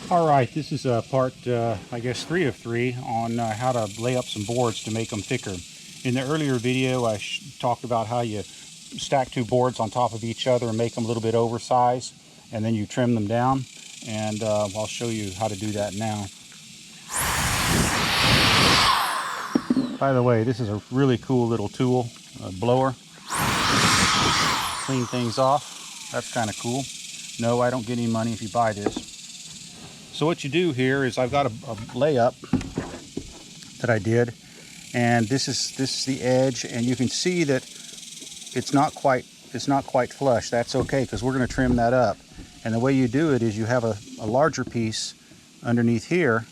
All right, this is part, I guess, 3 of 3 on how to lay up some boards to make them thicker. In the earlier video, I talked about how you stack 2 boards on top of each other and make them a little bit oversized, and then you trim them down, and I'll show you how to do that now. By the way, this is a really cool little tool, a blower. Clean things off. That's kind of cool. No, I don't get any money if you buy this. So what you do here is I've got a layup that I did, and this is the edge, and you can see that it's not quite flush. That's okay, because we're going to trim that up. And the way you do it is you have a larger piece underneath here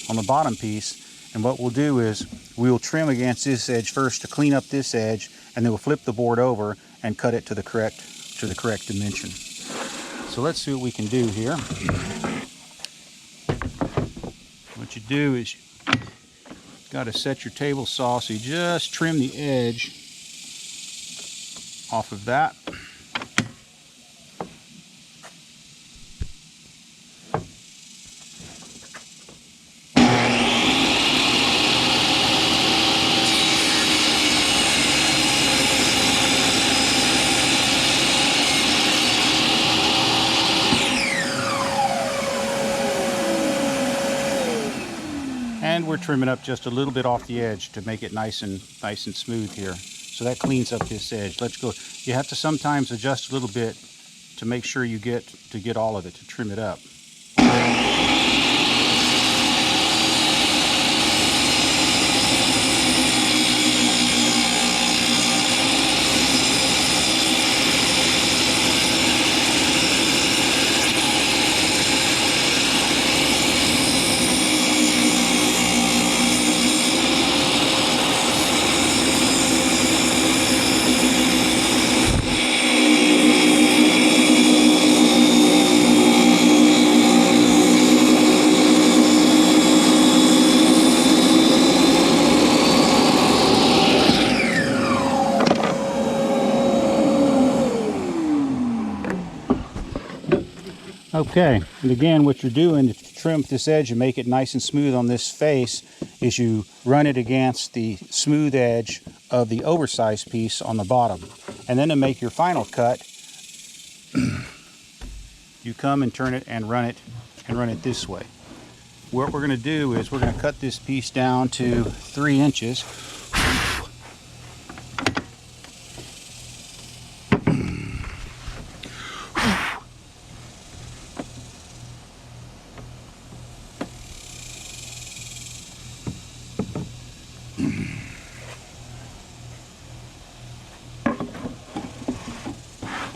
on the bottom piece, and what we'll do is we'll trim against this edge first to clean up this edge, and then we'll flip the board over and cut it to the correct dimension. So let's see what we can do here. What you do is you got to set your table saw so you just trim the edge off of that. And we're trimming up just a little bit off the edge to make it nice and smooth here. So that cleans up this edge. Let's go. You have to sometimes adjust a little bit to make sure you get all of it, to trim it up. Okay, and again, what you're doing to trim this edge and make it nice and smooth on this face is you run it against the smooth edge of the oversized piece on the bottom. And then to make your final cut, you come and turn it and run it this way. What we're going to do is we're going to cut this piece down to 3 inches.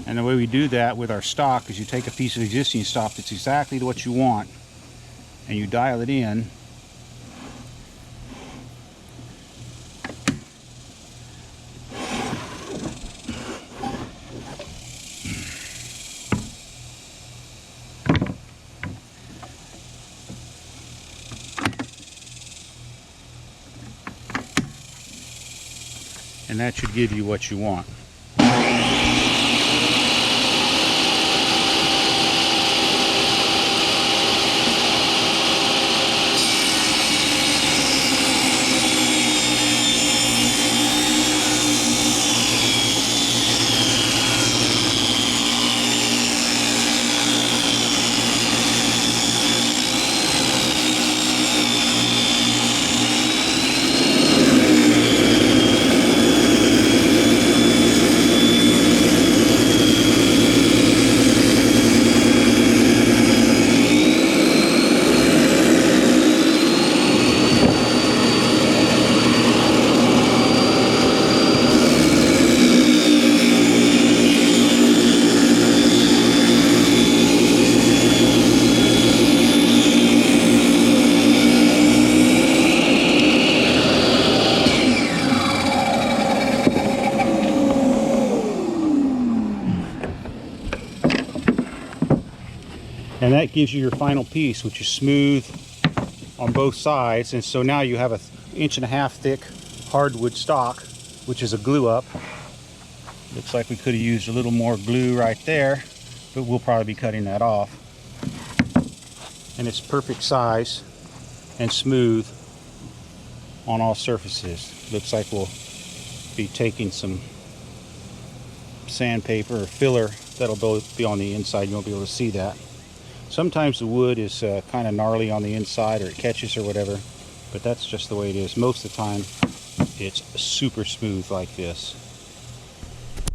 And the way we do that with our stock is you take a piece of existing stock that's exactly what you want, and you dial it in. And that should give you what you want. And that gives you your final piece, which is smooth on both sides. And so now you have an 1.5 inch thick hardwood stock, which is a glue up. Looks like we could have used a little more glue right there, but we'll probably be cutting that off. and it's perfect size and smooth on all surfaces. Looks like we'll be taking some sandpaper or filler that'll both be on the inside. You won't be able to see that. Sometimes the wood is kind of gnarly on the inside, or it catches or whatever, but that's just the way it is. Most of the time it's super smooth like this.